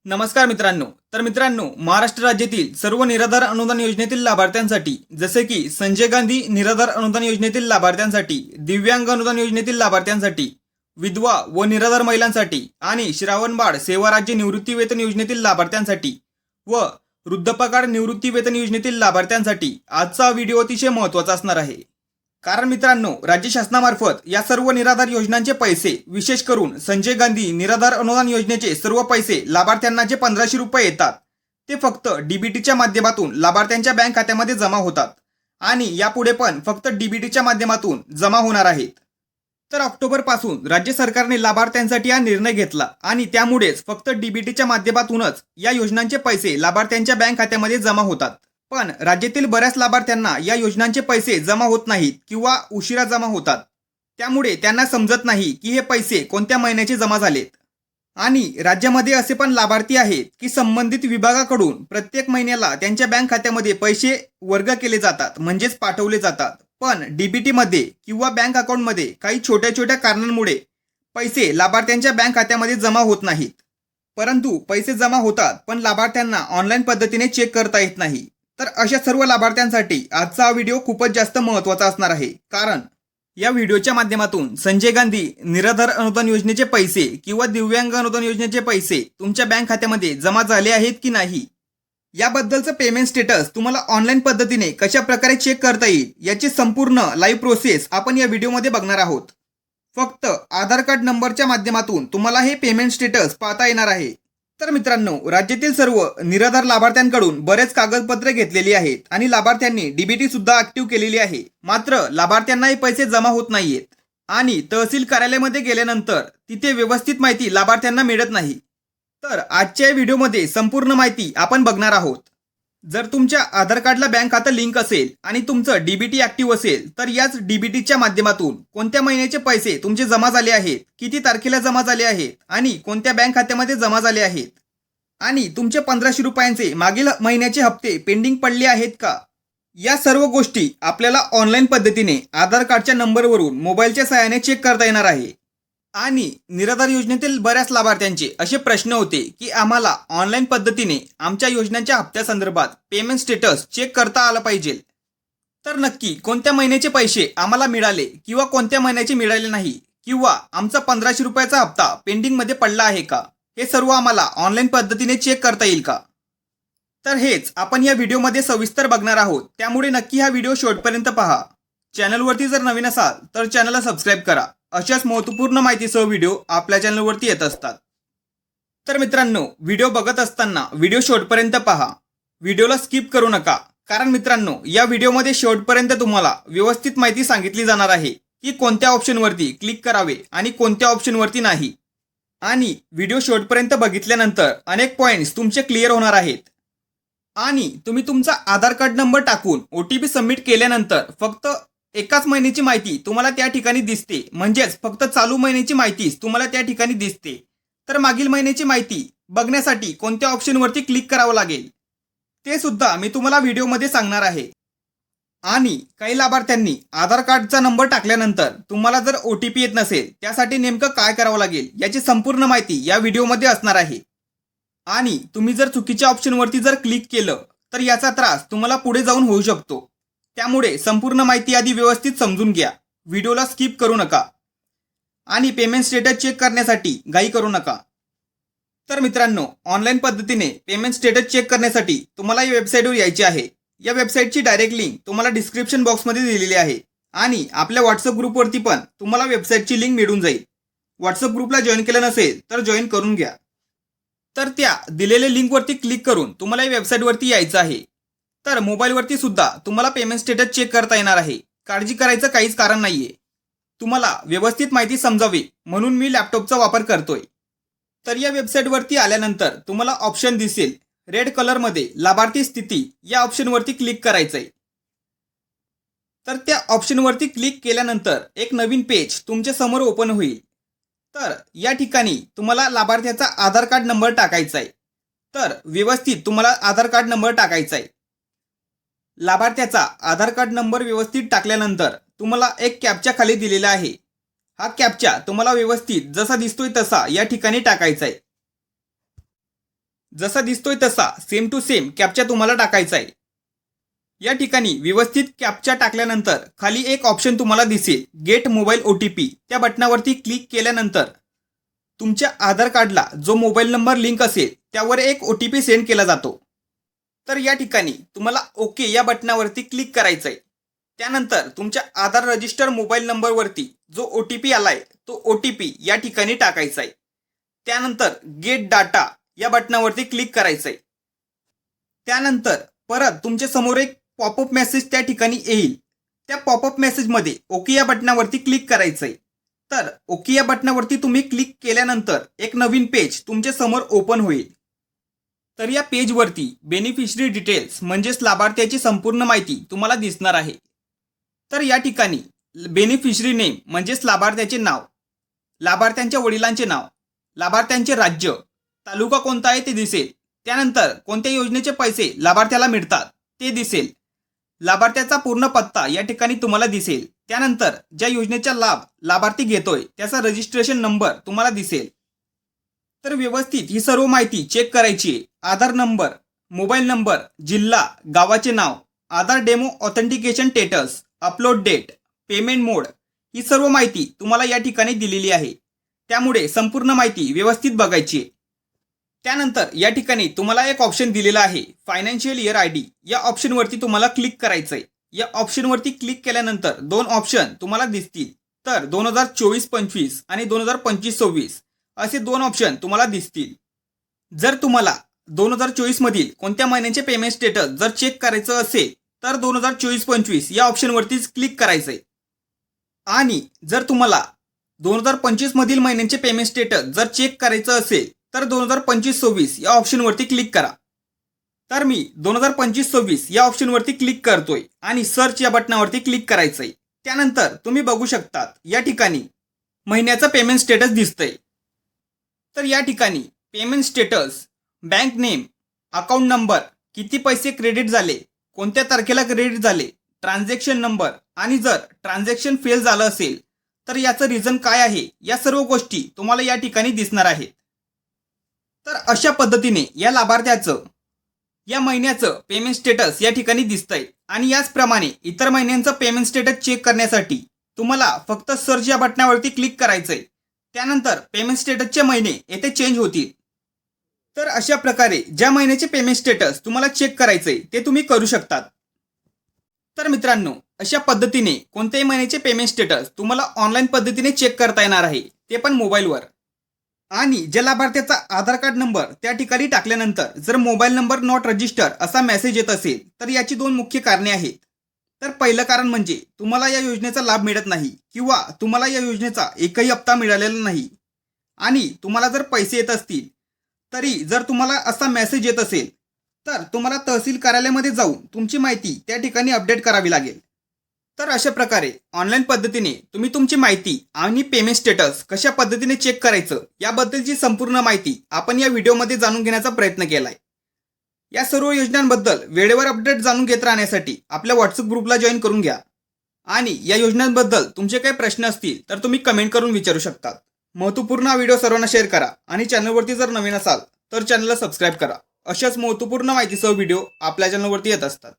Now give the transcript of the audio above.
नमस्कार मित्रांनो. मित्रांनो, महाराष्ट्र राज्यातील सर्व निराधार अनुदान योजनेतील लाभार्थ्यांसाठी जसे की संजय गांधी निराधार अनुदान योजनेतील लाभार्थ्यांसाठी, दिव्यांग अनुदान योजनेतील लाभार्थ्यांसाठी, विधवा व निराधार महिलांसाठी आणि श्रावणबाळ सेवा राज्य निवृत्ती वेतन योजनेतील लाभार्थ्यांसाठी व वृद्धपगार निवृत्ती वेतन योजनेतील लाभार्थ्यांसाठी आजचा व्हिडिओ अतिशय महत्त्वाचा असणार आहे. कारण मित्रांनो, राज्य शासनामार्फत या सर्व निराधार योजनांचे पैसे, विशेष करून संजय गांधी निराधार अनुदान योजनेचे सर्व पैसे लाभार्थ्यांना जे 1500 रुपये येतात ते फक्त डीबीटीच्या माध्यमातून लाभार्थ्यांच्या बँक खात्यामध्ये जमा होतात आणि यापुढे पण फक्त डीबीटीच्या माध्यमातून जमा होणार आहेत. तर ऑक्टोबर पासून राज्य सरकारने लाभार्थ्यांसाठी हा निर्णय घेतला आणि त्यामुळेच फक्त डीबीटीच्या माध्यमातूनच या योजनांचे पैसे लाभार्थ्यांच्या बँक खात्यामध्ये जमा होतात. पण राज्यातील बऱ्याच लाभार्थ्यांना या योजनांचे पैसे जमा होत नाहीत किंवा उशिरा जमा होतात. त्यामुळे त्यांना समजत नाही की हे पैसे कोणत्या महिन्याचे जमा झालेत. आणि राज्यामध्ये असे पण लाभार्थी आहेत की संबंधित विभागाकडून प्रत्येक महिन्याला त्यांच्या बँक खात्यामध्ये पैसे वर्ग केले जातात, म्हणजेच पाठवले जातात. पण डीबीटी मध्ये किंवा बँक अकाउंटमध्ये काही छोट्या छोट्या कारणांमुळे पैसे लाभार्थ्यांच्या बँक खात्यामध्ये जमा होत नाहीत. परंतु पैसे जमा होतात, पण लाभार्थ्यांना ऑनलाईन पद्धतीने चेक करता येत नाही. तर अशा सर्व लाभार्थ्यांसाठी आजचा व्हिडिओ खूपच जास्त महत्त्वाचा असणार आहे. कारण या व्हिडिओच्या माध्यमातून संजय गांधी निराधार अनुदान योजनेचे पैसे किंवा दिव्यांग अनुदान योजनेचे पैसे तुमच्या बँक खात्यामध्ये जमा झाले आहेत की नाही, याबद्दलचं पेमेंट स्टेटस तुम्हाला ऑनलाईन पद्धतीने कशा प्रकारे चेक करता येईल याची संपूर्ण लाईव्ह प्रोसेस आपण या व्हिडिओमध्ये बघणार आहोत. फक्त आधार कार्ड नंबरच्या माध्यमातून तुम्हाला हे पेमेंट स्टेटस पाहता येणार आहे. तर मित्रांनो, राज्यातील सर्व निराधार लाभार्थ्यांकडून बरेच कागदपत्रे घेतलेली आहेत आणि लाभार्थ्यांनी डीबीटी सुद्धा ऍक्टिव्ह केलेली आहे. मात्र लाभार्थ्यांना हे पैसे जमा होत नाहीयेत आणि तहसील कार्यालयामध्ये गेल्यानंतर तिथे व्यवस्थित माहिती लाभार्थ्यांना मिळत नाही. तर आजच्या व्हिडिओमध्ये संपूर्ण माहिती आपण बघणार आहोत. जर तुमच्या आधार कार्डला बँक खातं लिंक असेल आणि तुमचं डीबीटी ऍक्टिव्ह असेल तर याच डीबीटीच्या माध्यमातून कोणत्या महिन्याचे पैसे तुमचे जमा झाले आहेत, किती तारखेला जमा झाले आहेत आणि कोणत्या बँक खात्यामध्ये जमा झाले आहेत आणि तुमचे 1500 रुपयांचे मागील महिन्याचे हप्ते पेंडिंग पडले आहेत का, या सर्व गोष्टी आपल्याला ऑनलाईन पद्धतीने आधार कार्डच्या नंबरवरून मोबाईलच्या सहाय्याने चेक करता येणार आहे. आणि निराधार योजनेतील बऱ्याच लाभार्थ्यांचे असे प्रश्न होते की आम्हाला ऑनलाईन पद्धतीने आमच्या योजनांच्या हप्त्यासंदर्भात पेमेंट स्टेटस चेक करता आलं पाहिजे. तर नक्की कोणत्या महिन्याचे पैसे आम्हाला मिळाले किंवा कोणत्या महिन्याचे मिळाले नाही किंवा आमचा 1500 रुपयाचा हप्ता पेंडिंगमध्ये पडला आहे का, हे सर्व आम्हाला ऑनलाईन पद्धतीने चेक करता येईल का, तर हेच आपण या व्हिडिओमध्ये सविस्तर बघणार आहोत. त्यामुळे नक्की हा व्हिडिओ शेवटपर्यंत पहा. चॅनलवरती जर नवीन असाल तर चॅनलला सबस्क्राईब करा. अशाच महत्त्वपूर्ण माहितीसह व्हिडिओ आपल्या चॅनलवरती येत असतात. तर मित्रांनो, व्हिडिओ बघत असताना व्हिडिओ शेवटपर्यंत पहा. व्हिडिओला स्किप करू नका. कारण मित्रांनो, या व्हिडिओमध्ये शेवटपर्यंत तुम्हाला व्यवस्थित माहिती सांगितली जाणार आहे की कोणत्या ऑप्शनवरती क्लिक करावे आणि कोणत्या ऑप्शनवरती नाही. आणि व्हिडिओ शेवटपर्यंत बघितल्यानंतर अनेक पॉईंट्स तुमचे क्लिअर होणार आहेत. आणि तुम्ही तुमचा आधार कार्ड नंबर टाकून OTP सबमिट केल्यानंतर फक्त एकाच महिन्याची माहिती तुम्हाला त्या ठिकाणी दिसते, म्हणजेच फक्त चालू महिन्याची माहितीच तुम्हाला त्या ठिकाणी दिसते. तर मागील महिन्याची माहिती बघण्यासाठी कोणत्या ऑप्शनवरती क्लिक करावं लागेल ते सुद्धा मी तुम्हाला व्हिडिओमध्ये सांगणार आहे. आणि काही लाभार्थ्यांनी आधार कार्डचा नंबर टाकल्यानंतर तुम्हाला जर OTP येत नसेल त्यासाठी नेमकं काय करावं लागेल याची संपूर्ण माहिती या व्हिडिओमध्ये असणार आहे. आणि तुम्ही जर चुकीच्या ऑप्शनवरती जर क्लिक केलं तर याचा त्रास तुम्हाला पुढे जाऊन होऊ शकतो. त्यामुळे संपूर्ण माहिती आधी व्यवस्थित समजून घ्या. व्हिडिओला स्किप करू नका आणि पेमेंट स्टेटस चेक करण्यासाठी घाई करू नका. तर मित्रांनो, ऑनलाईन पद्धतीने पेमेंट स्टेटस चेक करण्यासाठी तुम्हाला या वेबसाईटवर यायचे आहे. या वेबसाईटची डायरेक्ट लिंक तुम्हाला डिस्क्रिप्शन बॉक्समध्ये दिलेली आहे आणि आपल्या व्हॉट्सअप ग्रुपवरती पण तुम्हाला वेबसाईटची लिंक मिळून जाईल. व्हॉट्सअप ग्रुपला जॉईन केलं नसेल तर जॉईन करून घ्या. तर त्या दिलेल्या लिंकवरती क्लिक करून तुम्हाला या वेबसाईटवरती यायचं आहे. तर मोबाईलवरती सुद्धा तुम्हाला पेमेंट स्टेटस चेक करता येणार आहे. काळजी करायचं काहीच कारण नाहीये. तुम्हाला व्यवस्थित माहिती समजावी म्हणून मी लॅपटॉपचा वापर करतोय. तर या वेबसाईटवरती आल्यानंतर तुम्हाला ऑप्शन दिसेल रेड कलरमध्ये लाभार्थी स्थिती, या ऑप्शनवरती क्लिक करायचंय. तर त्या ऑप्शनवरती क्लिक केल्यानंतर एक नवीन पेज तुमच्या समोर ओपन होईल. तर या ठिकाणी तुम्हाला लाभार्थ्याचा आधार कार्ड नंबर टाकायचा आहे. तर व्यवस्थित तुम्हाला आधार कार्ड नंबर टाकायचा आहे. लाभार्थ्याचा आधार कार्ड नंबर व्यवस्थित टाकल्यानंतर तुम्हाला एक कॅप्चा खाली दिलेला आहे. हा कॅप्चा तुम्हाला व्यवस्थित जसा दिसतोय तसा या ठिकाणी टाकायचा आहे. जसा दिसतोय तसा सेम टू सेम कॅप्चा तुम्हाला टाकायचा आहे. या ठिकाणी व्यवस्थित कॅप्चा टाकल्यानंतर खाली एक ऑप्शन तुम्हाला दिसेल, गेट मोबाईल OTP. त्या बटनावरती क्लिक केल्यानंतर तुमच्या आधार कार्डला जो मोबाईल नंबर लिंक असेल त्यावर एक OTP सेंड केला जातो. तर या ठिकाणी तुम्हाला ओके या बटनावरती क्लिक करायचं आहे. त्यानंतर तुमच्या आधार रजिस्टर मोबाईल नंबरवरती जो OTP आलाय तो OTP या ठिकाणी टाकायचा आहे. त्यानंतर गेट डाटा या बटनावरती क्लिक करायचं आहे. त्यानंतर परत तुमच्या समोर एक पॉपअप मेसेज त्या ठिकाणी येईल. त्या पॉपअप मेसेजमध्ये ओके या बटनावरती क्लिक करायचं आहे. तर ओके या बटनावरती तुम्ही क्लिक केल्यानंतर एक नवीन पेज तुमच्या समोर ओपन होईल. तर या पेजवरती बेनिफिशरी डिटेल्स म्हणजेच लाभार्थ्याची संपूर्ण माहिती तुम्हाला दिसणार आहे. तर या ठिकाणी बेनिफिशरी नेम म्हणजेच लाभार्थ्याचे नाव, लाभार्थ्यांच्या वडिलांचे नाव, लाभार्थ्यांचे राज्य, तालुका कोणता आहे ते दिसेल. त्यानंतर कोणत्या योजनेचे पैसे लाभार्थ्याला मिळतात ते दिसेल. लाभार्थ्याचा पूर्ण पत्ता या ठिकाणी तुम्हाला दिसेल. त्यानंतर ज्या योजनेचा लाभ लाभार्थी घेतोय त्याचा रजिस्ट्रेशन नंबर तुम्हाला दिसेल. तर व्यवस्थित ही सर्व माहिती चेक करायची आहे. आधार नंबर, मोबाईल नंबर, जिल्हा, गावाचे नाव, Aadhaar demo authentication status, upload date, payment mode ही सर्व माहिती तुम्हाला या ठिकाणी दिलेली आहे. त्यामुळे संपूर्ण माहिती व्यवस्थित बघायची आहे. त्यानंतर या ठिकाणी तुम्हाला एक ऑप्शन दिलेला आहे फायनान्शियल इयर ID. या ऑप्शनवरती तुम्हाला क्लिक करायचं आहे. या ऑप्शनवरती क्लिक केल्यानंतर दोन ऑप्शन तुम्हाला दिसतील. तर 2024-25 आणि 2025-26 असे दोन ऑप्शन तुम्हाला दिसतील. जर तुम्हाला 2024 मधील कोणत्या महिन्याचे पेमेंट स्टेटस जर चेक करायचं असेल तर 2024-25 या ऑप्शनवरतीच क्लिक करायचं आहे. आणि जर तुम्हाला 2025 मधील महिन्यांचे पेमेंट स्टेटस जर चेक करायचं असेल तर 2025-26 या ऑप्शनवरती क्लिक करा. तर मी 2025-26 या ऑप्शनवरती क्लिक करतोय आणि सर्च या बटनावरती क्लिक करायचंय. त्यानंतर तुम्ही बघू शकतात या ठिकाणी महिन्याचं पेमेंट स्टेटस दिसतंय. तर या ठिकाणी payment status, bank name, account number, किती पैसे क्रेडिट झाले, कोणत्या तारखेला क्रेडिट झाले, ट्रान्झॅक्शन नंबर आणि जर ट्रान्झॅक्शन फेल झालं असेल तर याचं रिझन काय आहे या सर्व गोष्टी तुम्हाला या ठिकाणी दिसणार आहेत. तर अशा पद्धतीने या लाभार्थ्याचं या महिन्याचं पेमेंट स्टेटस या ठिकाणी दिसतंय. आणि याचप्रमाणे इतर महिन्यांचं पेमेंट स्टेटस चेक करण्यासाठी तुम्हाला फक्त सर्च या बटनावरती क्लिक करायचंय. त्यानंतर पेमेंट स्टेटसचे महिने येथे चेंज होतील. तर अशा प्रकारे ज्या महिन्याचे पेमेंट स्टेटस तुम्हाला चेक करायचंय ते तुम्ही करू शकतात. तर मित्रांनो, अशा पद्धतीने कोणत्याही महिन्याचे पेमेंट स्टेटस तुम्हाला ऑनलाईन पद्धतीने चेक करता येणार आहे, ते पण मोबाईलवर. आणि ज्या लाभार्थ्याचा आधार कार्ड नंबर त्या ठिकाणी टाकल्यानंतर जर मोबाईल नंबर नॉट रजिस्टर असा मेसेज येत असेल तर याची दोन मुख्य कारणे आहेत. तर पहिलं कारण म्हणजे तुम्हाला या योजनेचा लाभ मिळत नाही किंवा तुम्हाला या योजनेचा एकही हप्ता मिळालेला नाही. आणि तुम्हाला जर पैसे येत असतील तरी जर तुम्हाला असा मेसेज येत असेल तर तुम्हाला तहसील कार्यालयामध्ये जाऊन तुमची माहिती त्या ठिकाणी अपडेट करावी लागेल. तर अशा प्रकारे ऑनलाईन पद्धतीने तुम्ही तुमची माहिती आणि पेमेंट स्टेटस कशा पद्धतीने चेक करायचं याबद्दलची संपूर्ण माहिती आपण या व्हिडिओमध्ये जाणून घेण्याचा प्रयत्न केलाय. या सर्व योजनांबद्दल वेळेवर अपडेट जाणून घेत राहण्यासाठी आपल्या व्हॉट्सअप ग्रुपला जॉईन करून घ्या. आणि या योजनांबद्दल तुमचे काही प्रश्न असतील तर तुम्ही कमेंट करून विचारू शकता. महत्त्वपूर्ण हा व्हिडिओ सर्वांना शेअर करा आणि चॅनलवरती जर नवीन असाल तर चॅनलला सबस्क्राईब करा. अशाच महत्त्वपूर्ण माहितीसह व्हिडिओ आपल्या चॅनलवरती येत असतात.